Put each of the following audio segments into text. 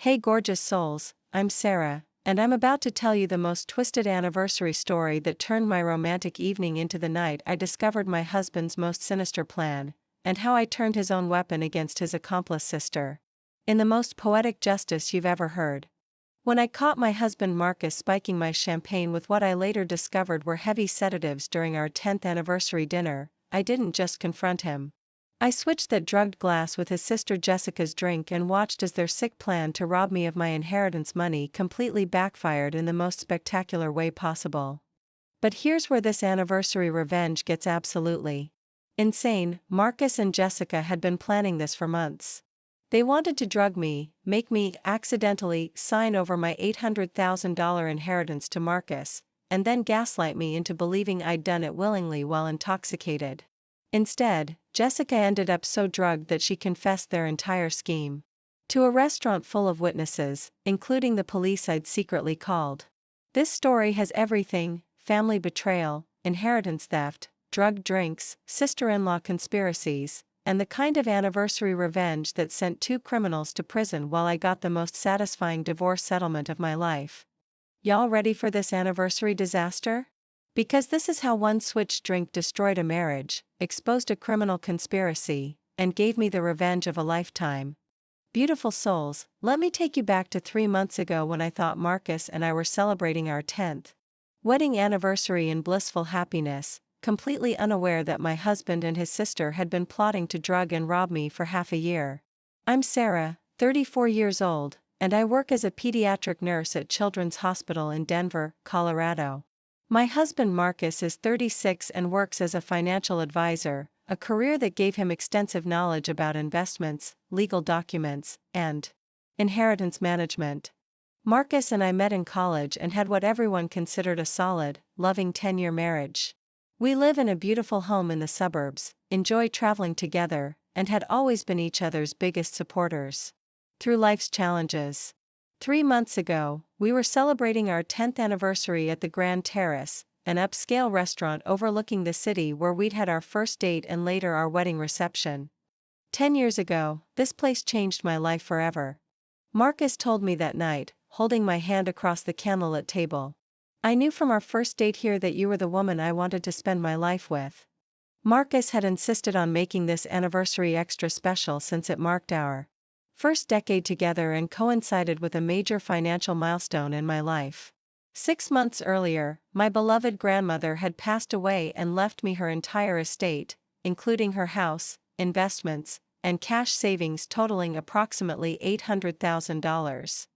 Hey gorgeous souls, I'm Sarah, and I'm about to tell you the most twisted anniversary story that turned my romantic evening into the night I discovered my husband's most sinister plan, and how I turned his own weapon against his accomplice sister. In the most poetic justice you've ever heard. When I caught my husband Marcus spiking my champagne with what I later discovered were heavy sedatives during our 10th anniversary dinner, I didn't just confront him. I switched that drugged glass with his sister Jessica's drink and watched as their sick plan to rob me of my inheritance money completely backfired in the most spectacular way possible. But here's where this anniversary revenge gets absolutely insane. Marcus and Jessica had been planning this for months. They wanted to drug me, make me accidentally sign over my $800,000 inheritance to Marcus, and then gaslight me into believing I'd done it willingly while intoxicated. Instead, Jessica ended up so drugged that she confessed their entire scheme to a restaurant full of witnesses, including the police I'd secretly called. This story has everything: family betrayal, inheritance theft, drugged drinks, sister-in-law conspiracies, and the kind of anniversary revenge that sent two criminals to prison while I got the most satisfying divorce settlement of my life. Y'all ready for this anniversary disaster? Because this is how one switched drink destroyed a marriage, exposed a criminal conspiracy, and gave me the revenge of a lifetime. Beautiful souls, let me take you back to 3 months ago when I thought Marcus and I were celebrating our 10th wedding anniversary in blissful happiness, completely unaware that my husband and his sister had been plotting to drug and rob me for half a year. I'm Sarah, 34 years old, and I work as a pediatric nurse at Children's Hospital in Denver, Colorado. My husband Marcus is 36 and works as a financial advisor, a career that gave him extensive knowledge about investments, legal documents, and inheritance management. Marcus and I met in college and had what everyone considered a solid, loving 10-year marriage. We live in a beautiful home in the suburbs, enjoy traveling together, and had always been each other's biggest supporters through life's challenges. 3 months ago, we were celebrating our 10th anniversary at the Grand Terrace, an upscale restaurant overlooking the city where we'd had our first date and later our wedding reception. 10 years ago, this place changed my life forever. Marcus told me that night, holding my hand across the candlelit table. I knew from our first date here that you were the woman I wanted to spend my life with. Marcus had insisted on making this anniversary extra special since it marked our first decade together and coincided with a major financial milestone in my life. 6 months earlier, my beloved grandmother had passed away and left me her entire estate, including her house, investments, and cash savings totaling approximately $800,000.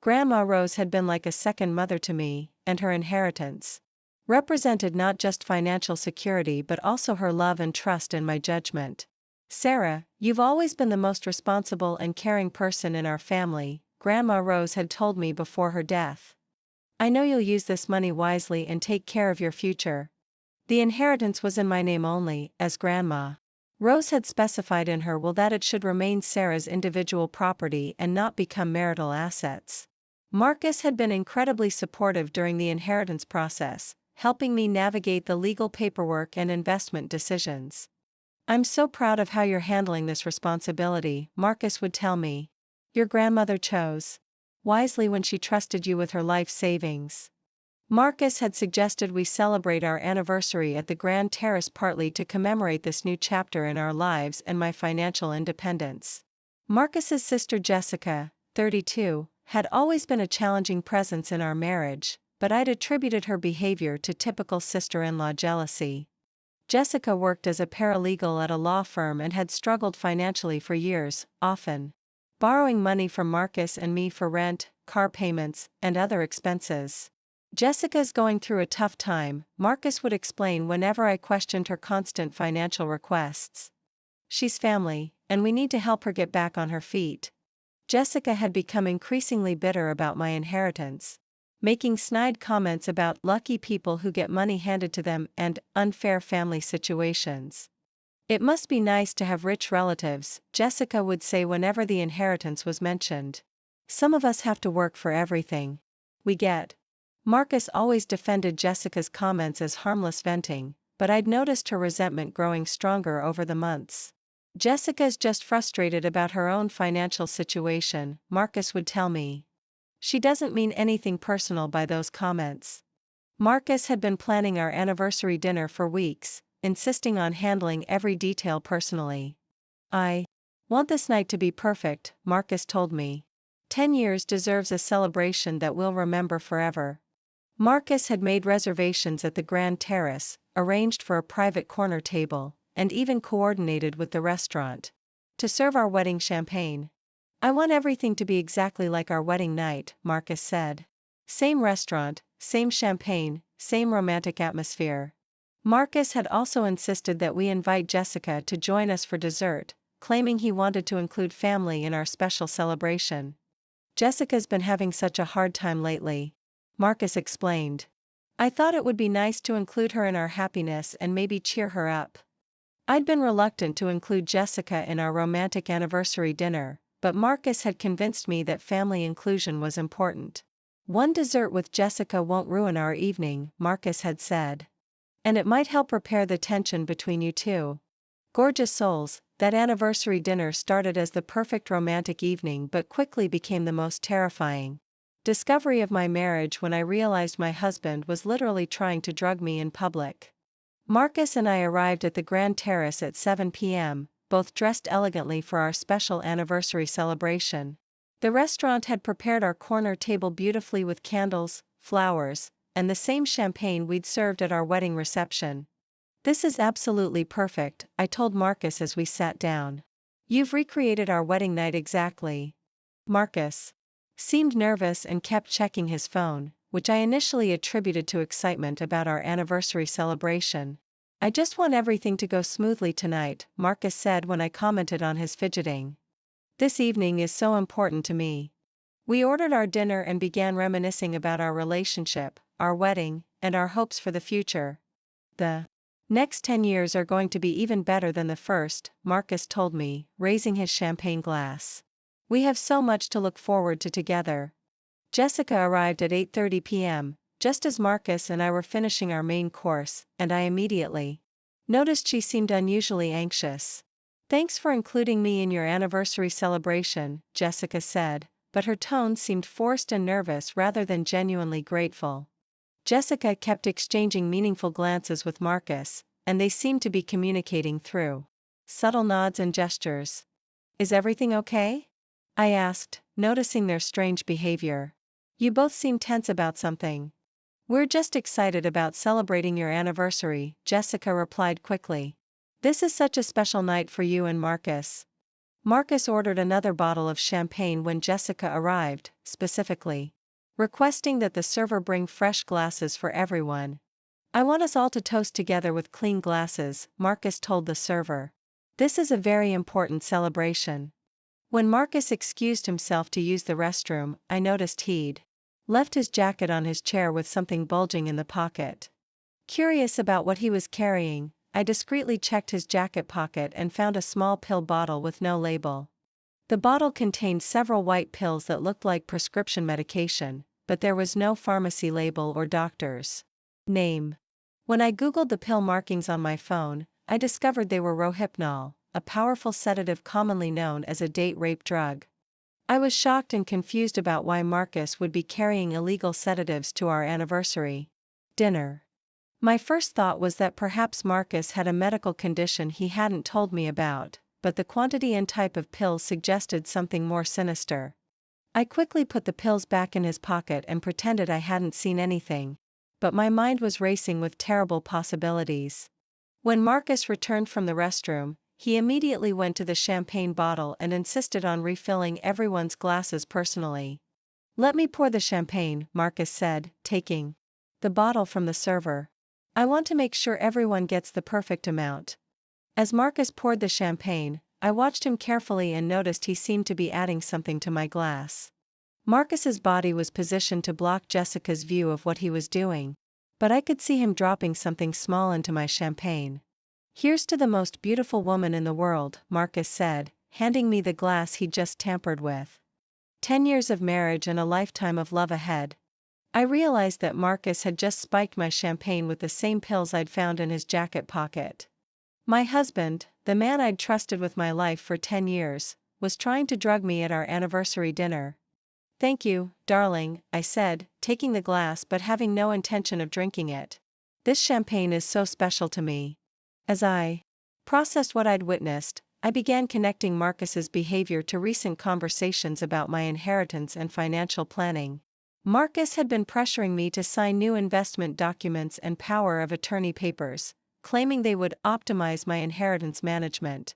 Grandma Rose had been like a second mother to me, and her inheritance represented not just financial security but also her love and trust in my judgment. Sarah, you've always been the most responsible and caring person in our family, Grandma Rose had told me before her death. I know you'll use this money wisely and take care of your future. The inheritance was in my name only, as Grandma Rose had specified in her will that it should remain Sarah's individual property and not become marital assets. Marcus had been incredibly supportive during the inheritance process, helping me navigate the legal paperwork and investment decisions. I'm so proud of how you're handling this responsibility, Marcus would tell me. Your grandmother chose wisely when she trusted you with her life savings. Marcus had suggested we celebrate our anniversary at the Grand Terrace partly to commemorate this new chapter in our lives and my financial independence. Marcus's sister Jessica, 32, had always been a challenging presence in our marriage, but I'd attributed her behavior to typical sister-in-law jealousy. Jessica worked as a paralegal at a law firm and had struggled financially for years, often borrowing money from Marcus and me for rent, car payments, and other expenses. Jessica's going through a tough time, Marcus would explain whenever I questioned her constant financial requests. She's family, and we need to help her get back on her feet. Jessica had become increasingly bitter about my inheritance, making snide comments about lucky people who get money handed to them and unfair family situations. It must be nice to have rich relatives, Jessica would say whenever the inheritance was mentioned. Some of us have to work for everything we get. Marcus always defended Jessica's comments as harmless venting, but I'd noticed her resentment growing stronger over the months. Jessica's just frustrated about her own financial situation, Marcus would tell me. She doesn't mean anything personal by those comments. Marcus had been planning our anniversary dinner for weeks, insisting on handling every detail personally. I want this night to be perfect, Marcus told me. 10 years deserves a celebration that we'll remember forever. Marcus had made reservations at the Grand Terrace, arranged for a private corner table, and even coordinated with the restaurant to serve our wedding champagne. I want everything to be exactly like our wedding night, Marcus said. Same restaurant, same champagne, same romantic atmosphere. Marcus had also insisted that we invite Jessica to join us for dessert, claiming he wanted to include family in our special celebration. Jessica's been having such a hard time lately, Marcus explained. I thought it would be nice to include her in our happiness and maybe cheer her up. I'd been reluctant to include Jessica in our romantic anniversary dinner, but Marcus had convinced me that family inclusion was important. One dessert with Jessica won't ruin our evening, Marcus had said. And it might help repair the tension between you two. Gorgeous souls, that anniversary dinner started as the perfect romantic evening but quickly became the most terrifying discovery of my marriage when I realized my husband was literally trying to drug me in public. Marcus and I arrived at the Grand Terrace at 7 p.m., both dressed elegantly for our special anniversary celebration. The restaurant had prepared our corner table beautifully with candles, flowers, and the same champagne we'd served at our wedding reception. This is absolutely perfect, I told Marcus as we sat down. You've recreated our wedding night exactly. Marcus seemed nervous and kept checking his phone, which I initially attributed to excitement about our anniversary celebration. I just want everything to go smoothly tonight, Marcus said when I commented on his fidgeting. This evening is so important to me. We ordered our dinner and began reminiscing about our relationship, our wedding, and our hopes for the future. The next 10 years are going to be even better than the first, Marcus told me, raising his champagne glass. We have so much to look forward to together. Jessica arrived at 8:30 p.m., just as Marcus and I were finishing our main course, and I immediately noticed she seemed unusually anxious. Thanks for including me in your anniversary celebration, Jessica said, but her tone seemed forced and nervous rather than genuinely grateful. Jessica kept exchanging meaningful glances with Marcus, and they seemed to be communicating through subtle nods and gestures. Is everything okay? I asked, noticing their strange behavior. You both seem tense about something. We're just excited about celebrating your anniversary, Jessica replied quickly. This is such a special night for you and Marcus. Marcus ordered another bottle of champagne when Jessica arrived, specifically requesting that the server bring fresh glasses for everyone. I want us all to toast together with clean glasses, Marcus told the server. This is a very important celebration. When Marcus excused himself to use the restroom, I noticed he'd left his jacket on his chair with something bulging in the pocket. Curious about what he was carrying, I discreetly checked his jacket pocket and found a small pill bottle with no label. The bottle contained several white pills that looked like prescription medication, but there was no pharmacy label or doctor's name. When I googled the pill markings on my phone, I discovered they were Rohypnol, a powerful sedative commonly known as a date rape drug. I was shocked and confused about why Marcus would be carrying illegal sedatives to our anniversary dinner. My first thought was that perhaps Marcus had a medical condition he hadn't told me about, but the quantity and type of pills suggested something more sinister. I quickly put the pills back in his pocket and pretended I hadn't seen anything, but my mind was racing with terrible possibilities. When Marcus returned from the restroom, he immediately went to the champagne bottle and insisted on refilling everyone's glasses personally. Let me pour the champagne, Marcus said, taking the bottle from the server. I want to make sure everyone gets the perfect amount. As Marcus poured the champagne, I watched him carefully and noticed he seemed to be adding something to my glass. Marcus's body was positioned to block Jessica's view of what he was doing, but I could see him dropping something small into my champagne. Here's to the most beautiful woman in the world, Marcus said, handing me the glass he'd just tampered with. 10 years of marriage and a lifetime of love ahead. I realized that Marcus had just spiked my champagne with the same pills I'd found in his jacket pocket. My husband, the man I'd trusted with my life for 10 years, was trying to drug me at our anniversary dinner. "Thank you, darling," I said, taking the glass but having no intention of drinking it. "This champagne is so special to me." As I processed what I'd witnessed, I began connecting Marcus's behavior to recent conversations about my inheritance and financial planning. Marcus had been pressuring me to sign new investment documents and power of attorney papers, claiming they would optimize my inheritance management.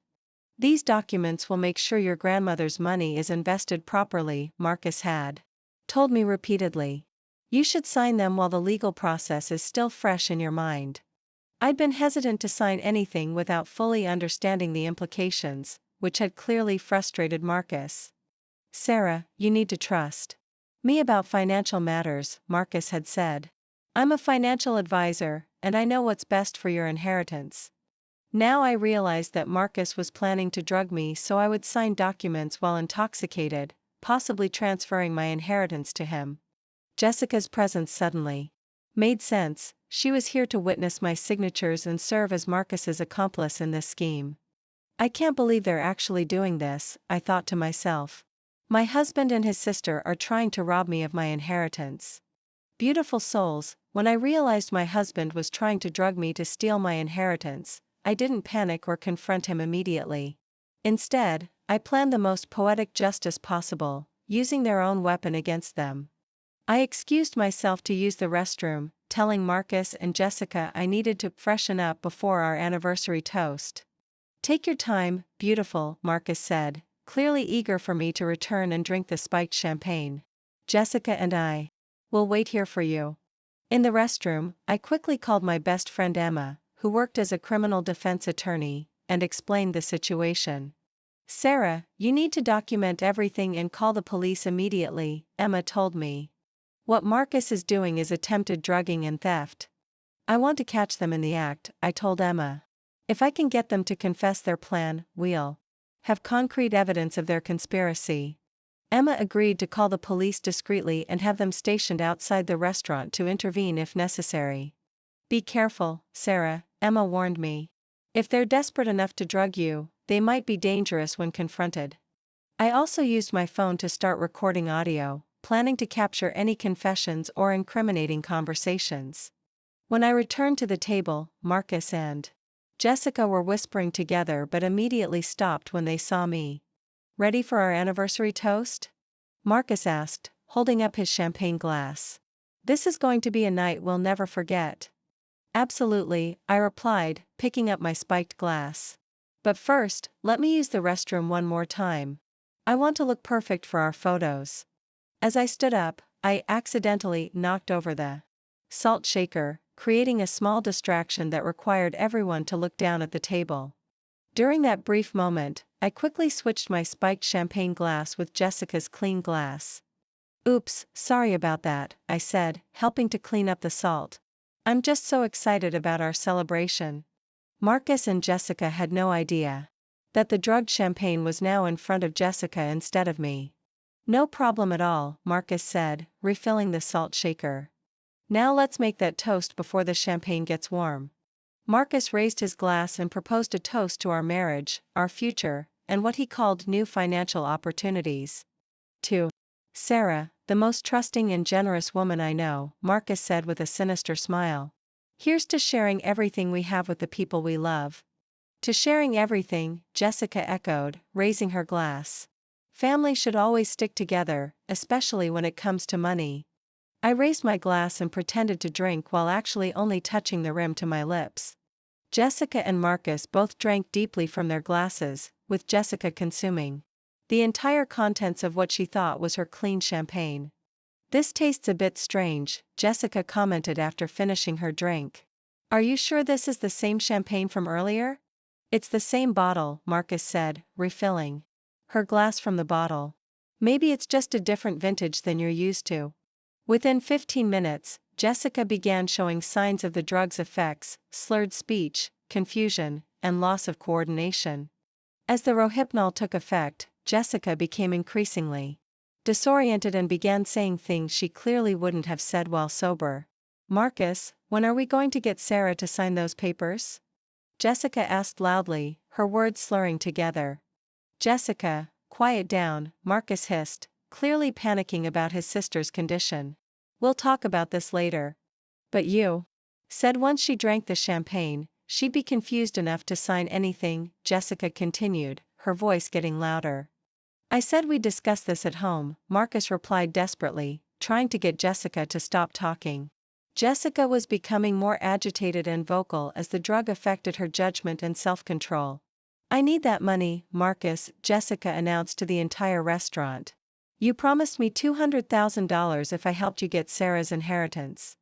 "These documents will make sure your grandmother's money is invested properly," Marcus had told me repeatedly. "You should sign them while the legal process is still fresh in your mind." I'd been hesitant to sign anything without fully understanding the implications, which had clearly frustrated Marcus. "Sarah, you need to trust me about financial matters," Marcus had said. "I'm a financial advisor, and I know what's best for your inheritance." Now I realized that Marcus was planning to drug me so I would sign documents while intoxicated, possibly transferring my inheritance to him. Jessica's presence suddenly made sense. She was here to witness my signatures and serve as Marcus's accomplice in this scheme. "I can't believe they're actually doing this," I thought to myself. "My husband and his sister are trying to rob me of my inheritance." Beautiful souls, when I realized my husband was trying to drug me to steal my inheritance, I didn't panic or confront him immediately. Instead, I planned the most poetic justice possible, using their own weapon against them. I excused myself to use the restroom, telling Marcus and Jessica I needed to freshen up before our anniversary toast. "Take your time, beautiful," Marcus said, clearly eager for me to return and drink the spiked champagne. "Jessica and I will wait here for you." In the restroom, I quickly called my best friend Emma, who worked as a criminal defense attorney, and explained the situation. "Sarah, you need to document everything and call the police immediately," Emma told me. "What Marcus is doing is attempted drugging and theft. I want to catch them in the act," I told Emma. "If I can get them to confess their plan, we'll have concrete evidence of their conspiracy." Emma agreed to call the police discreetly and have them stationed outside the restaurant to intervene if necessary. "Be careful, Sarah," Emma warned me. "If they're desperate enough to drug you, they might be dangerous when confronted." I also used my phone to start recording audio, planning to capture any confessions or incriminating conversations. When I returned to the table, Marcus and Jessica were whispering together but immediately stopped when they saw me. "Ready for our anniversary toast?" Marcus asked, holding up his champagne glass. "This is going to be a night we'll never forget." "Absolutely," I replied, picking up my spiked glass. "But first, let me use the restroom one more time. I want to look perfect for our photos." As I stood up, I accidentally knocked over the salt shaker, creating a small distraction that required everyone to look down at the table. During that brief moment, I quickly switched my spiked champagne glass with Jessica's clean glass. "Oops, sorry about that," I said, helping to clean up the salt. "I'm just so excited about our celebration." Marcus and Jessica had no idea that the drugged champagne was now in front of Jessica instead of me. "No problem at all," Marcus said, refilling the salt shaker. "Now let's make that toast before the champagne gets warm." Marcus raised his glass and proposed a toast to our marriage, our future, and what he called new financial opportunities. "To Sarah, the most trusting and generous woman I know," Marcus said with a sinister smile. "Here's to sharing everything we have with the people we love." "To sharing everything," Jessica echoed, raising her glass. "Family should always stick together, especially when it comes to money." I raised my glass and pretended to drink while actually only touching the rim to my lips. Jessica and Marcus both drank deeply from their glasses, with Jessica consuming the entire contents of what she thought was her clean champagne. "This tastes a bit strange," Jessica commented after finishing her drink. "Are you sure this is the same champagne from earlier?" "It's the same bottle," Marcus said, refilling her glass from the bottle. "Maybe it's just a different vintage than you're used to." Within 15 minutes, Jessica began showing signs of the drug's effects: slurred speech, confusion, and loss of coordination. As the Rohypnol took effect, Jessica became increasingly disoriented and began saying things she clearly wouldn't have said while sober. "Marcus, when are we going to get Sarah to sign those papers?" Jessica asked loudly, her words slurring together. Jessica, quiet down, Marcus hissed, clearly panicking about his sister's condition. We'll talk about this later. But you said once she drank the champagne, she'd be confused enough to sign anything, Jessica continued, her voice getting louder. I said we'd discuss this at home, Marcus replied desperately, trying to get Jessica to stop talking. Jessica was becoming more agitated and vocal as the drug affected her judgment and self-control. I need that money, Marcus, Jessica announced to the entire restaurant. You promised me $200,000 if I helped you get Sarah's inheritance.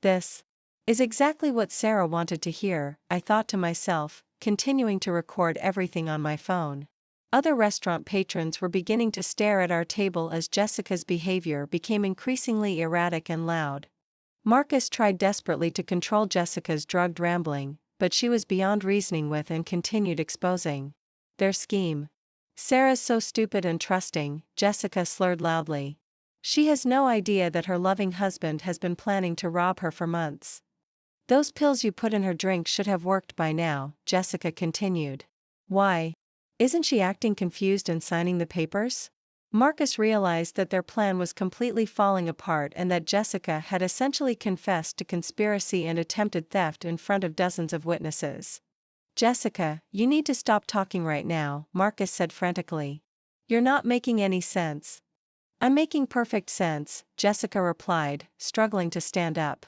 This is exactly what Sarah wanted to hear, I thought to myself, continuing to record everything on my phone. Other restaurant patrons were beginning to stare at our table as Jessica's behavior became increasingly erratic and loud. Marcus tried desperately to control Jessica's drugged rambling, but she was beyond reasoning with and continued exposing their scheme. Sarah's so stupid and trusting, Jessica slurred loudly. She has no idea that her loving husband has been planning to rob her for months. Those pills you put in her drink should have worked by now, Jessica continued. Why isn't she acting confused and signing the papers? Marcus realized that their plan was completely falling apart and that Jessica had essentially confessed to conspiracy and attempted theft in front of dozens of witnesses. Jessica, you need to stop talking right now, Marcus said frantically. You're not making any sense. I'm making perfect sense, Jessica replied, struggling to stand up.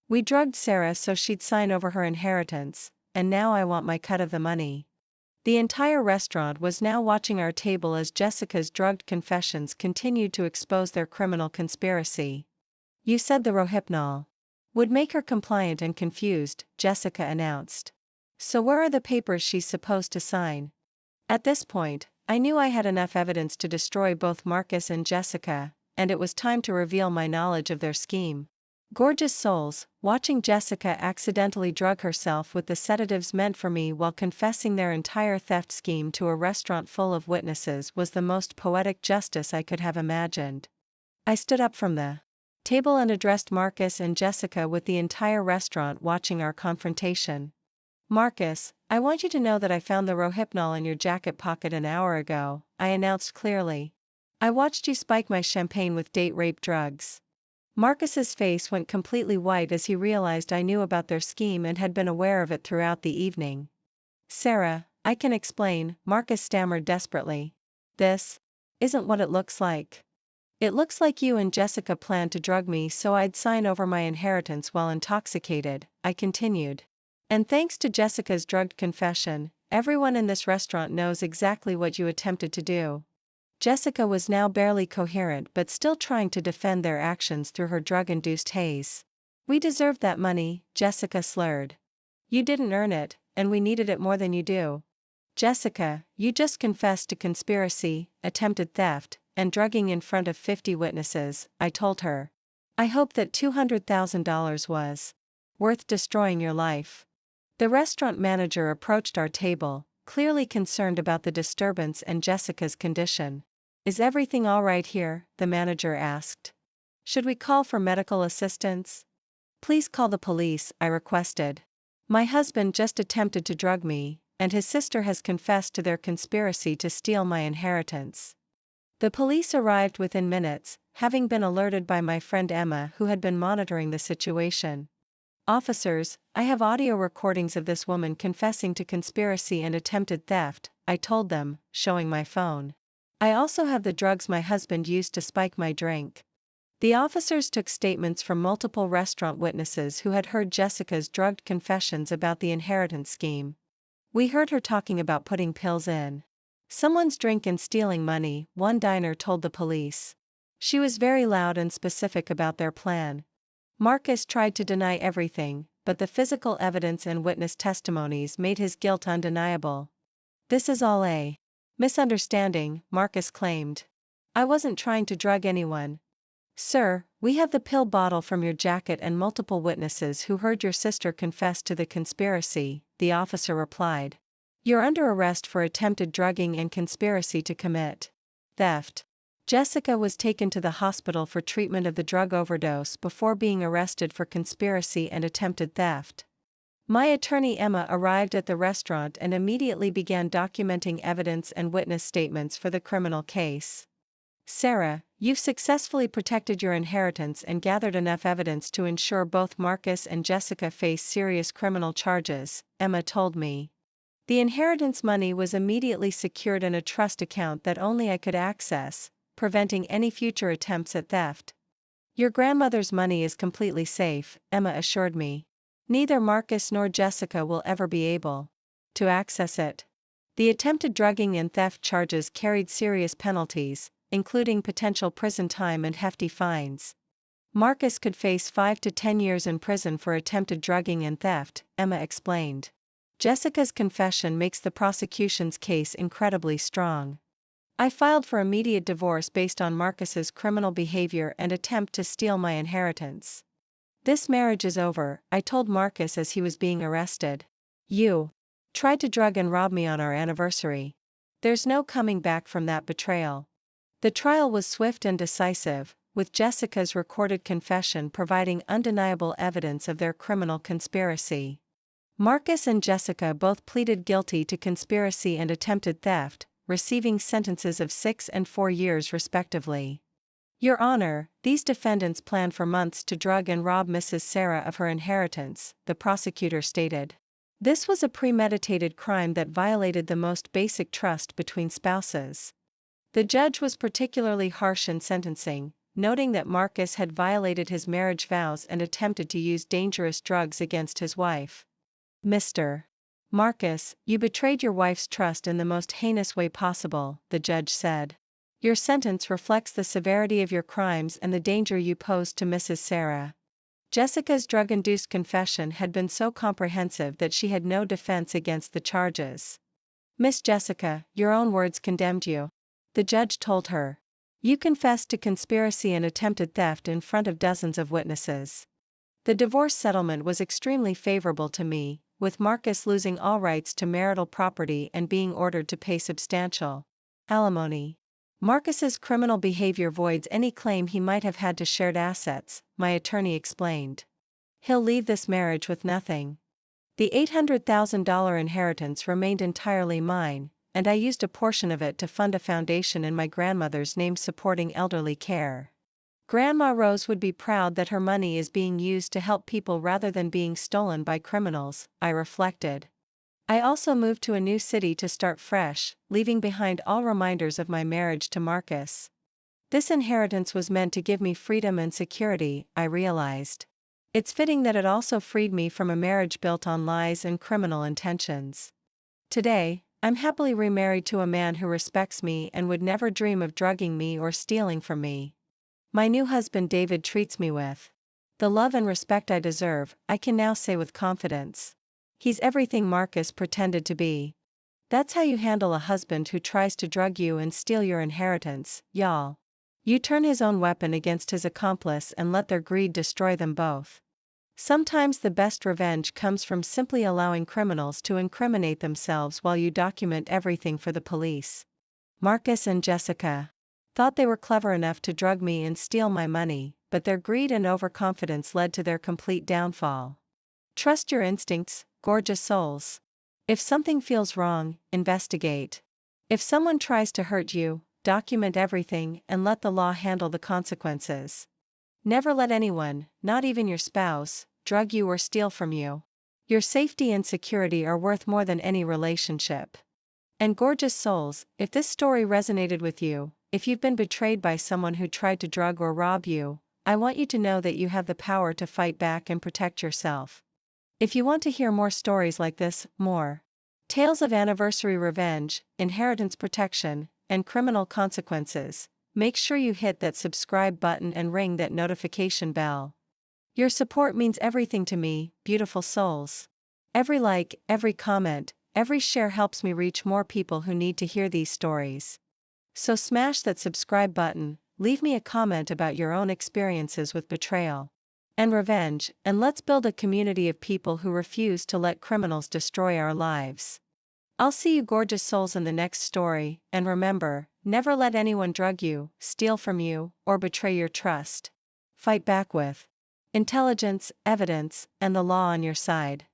We drugged Sarah so she'd sign over her inheritance, and now I want my cut of the money. The entire restaurant was now watching our table as Jessica's drugged confessions continued to expose their criminal conspiracy. You said the Rohypnol would make her compliant and confused, Jessica announced. So where are the papers she's supposed to sign? At this point, I knew I had enough evidence to destroy both Marcus and Jessica, and it was time to reveal my knowledge of their scheme. Gorgeous souls, watching Jessica accidentally drug herself with the sedatives meant for me while confessing their entire theft scheme to a restaurant full of witnesses was the most poetic justice I could have imagined. I stood up from the table and addressed Marcus and Jessica with the entire restaurant watching our confrontation. Marcus, I want you to know that I found the Rohypnol in your jacket pocket an hour ago, I announced clearly. I watched you spike my champagne with date rape drugs. Marcus's face went completely white as he realized I knew about their scheme and had been aware of it throughout the evening. Sarah, I can explain, Marcus stammered desperately. This isn't what it looks like. It looks like you and Jessica planned to drug me so I'd sign over my inheritance while intoxicated, I continued. And thanks to Jessica's drugged confession, everyone in this restaurant knows exactly what you attempted to do. Jessica was now barely coherent but still trying to defend their actions through her drug-induced haze. We deserved that money, Jessica slurred. You didn't earn it, and we needed it more than you do. Jessica, you just confessed to conspiracy, attempted theft, and drugging in front of 50 witnesses, I told her. I hope that $200,000 was worth destroying your life. The restaurant manager approached our table, clearly concerned about the disturbance and Jessica's condition. Is everything all right here? The manager asked. Should we call for medical assistance? Please call the police, I requested. My husband just attempted to drug me, and his sister has confessed to their conspiracy to steal my inheritance. The police arrived within minutes, having been alerted by my friend Emma who had been monitoring the situation. Officers, I have audio recordings of this woman confessing to conspiracy and attempted theft, I told them, showing my phone. I also have the drugs my husband used to spike my drink. The officers took statements from multiple restaurant witnesses who had heard Jessica's drugged confessions about the inheritance scheme. We heard her talking about putting pills in someone's drink and stealing money, one diner told the police. She was very loud and specific about their plan. Marcus tried to deny everything, but the physical evidence and witness testimonies made his guilt undeniable. This is all a misunderstanding, Marcus claimed. I wasn't trying to drug anyone. Sir, we have the pill bottle from your jacket and multiple witnesses who heard your sister confess to the conspiracy, the officer replied. You're under arrest for attempted drugging and conspiracy to commit theft. Jessica was taken to the hospital for treatment of the drug overdose before being arrested for conspiracy and attempted theft. My attorney Emma arrived at the restaurant and immediately began documenting evidence and witness statements for the criminal case. Sarah, you've successfully protected your inheritance and gathered enough evidence to ensure both Marcus and Jessica face serious criminal charges, Emma told me. The inheritance money was immediately secured in a trust account that only I could access, preventing any future attempts at theft. Your grandmother's money is completely safe, Emma assured me. Neither Marcus nor Jessica will ever be able to access it. The attempted drugging and theft charges carried serious penalties, including potential prison time and hefty fines. Marcus could face 5 to 10 years in prison for attempted drugging and theft, Emma explained. Jessica's confession makes the prosecution's case incredibly strong. I filed for immediate divorce based on Marcus's criminal behavior and attempt to steal my inheritance. This marriage is over, I told Marcus as he was being arrested. You tried to drug and rob me on our anniversary. There's no coming back from that betrayal. The trial was swift and decisive, with Jessica's recorded confession providing undeniable evidence of their criminal conspiracy. Marcus and Jessica both pleaded guilty to conspiracy and attempted theft, receiving sentences of 6 and 4 years respectively. Your Honor, these defendants planned for months to drug and rob Mrs. Sarah of her inheritance, the prosecutor stated. This was a premeditated crime that violated the most basic trust between spouses. The judge was particularly harsh in sentencing, noting that Marcus had violated his marriage vows and attempted to use dangerous drugs against his wife. Mr. Marcus, you betrayed your wife's trust in the most heinous way possible, the judge said. Your sentence reflects the severity of your crimes and the danger you posed to Mrs. Sarah. Jessica's drug-induced confession had been so comprehensive that she had no defense against the charges. Miss Jessica, your own words condemned you. The judge told her. You confessed to conspiracy and attempted theft in front of dozens of witnesses. The divorce settlement was extremely favorable to me, with Marcus losing all rights to marital property and being ordered to pay substantial alimony. Marcus's criminal behavior voids any claim he might have had to shared assets, my attorney explained. He'll leave this marriage with nothing. The $800,000 inheritance remained entirely mine, and I used a portion of it to fund a foundation in my grandmother's name supporting elderly care. Grandma Rose would be proud that her money is being used to help people rather than being stolen by criminals, I reflected. I also moved to a new city to start fresh, leaving behind all reminders of my marriage to Marcus. This inheritance was meant to give me freedom and security, I realized. It's fitting that it also freed me from a marriage built on lies and criminal intentions. Today, I'm happily remarried to a man who respects me and would never dream of drugging me or stealing from me. My new husband David treats me with the love and respect I deserve, I can now say with confidence. He's everything Marcus pretended to be. That's how you handle a husband who tries to drug you and steal your inheritance, y'all. You turn his own weapon against his accomplice and let their greed destroy them both. Sometimes the best revenge comes from simply allowing criminals to incriminate themselves while you document everything for the police. Marcus and Jessica thought they were clever enough to drug me and steal my money, but their greed and overconfidence led to their complete downfall. Trust your instincts, gorgeous souls. If something feels wrong, investigate. If someone tries to hurt you, document everything and let the law handle the consequences. Never let anyone, not even your spouse, drug you or steal from you. Your safety and security are worth more than any relationship. And gorgeous souls, if this story resonated with you, if you've been betrayed by someone who tried to drug or rob you, I want you to know that you have the power to fight back and protect yourself. If you want to hear more stories like this, more tales of anniversary revenge, inheritance protection, and criminal consequences, make sure you hit that subscribe button and ring that notification bell. Your support means everything to me, beautiful souls. Every like, every comment, every share helps me reach more people who need to hear these stories. So smash that subscribe button, leave me a comment about your own experiences with betrayal and revenge, and let's build a community of people who refuse to let criminals destroy our lives. I'll see you gorgeous souls in the next story, and remember, never let anyone drug you, steal from you, or betray your trust. Fight back with intelligence, evidence, and the law on your side.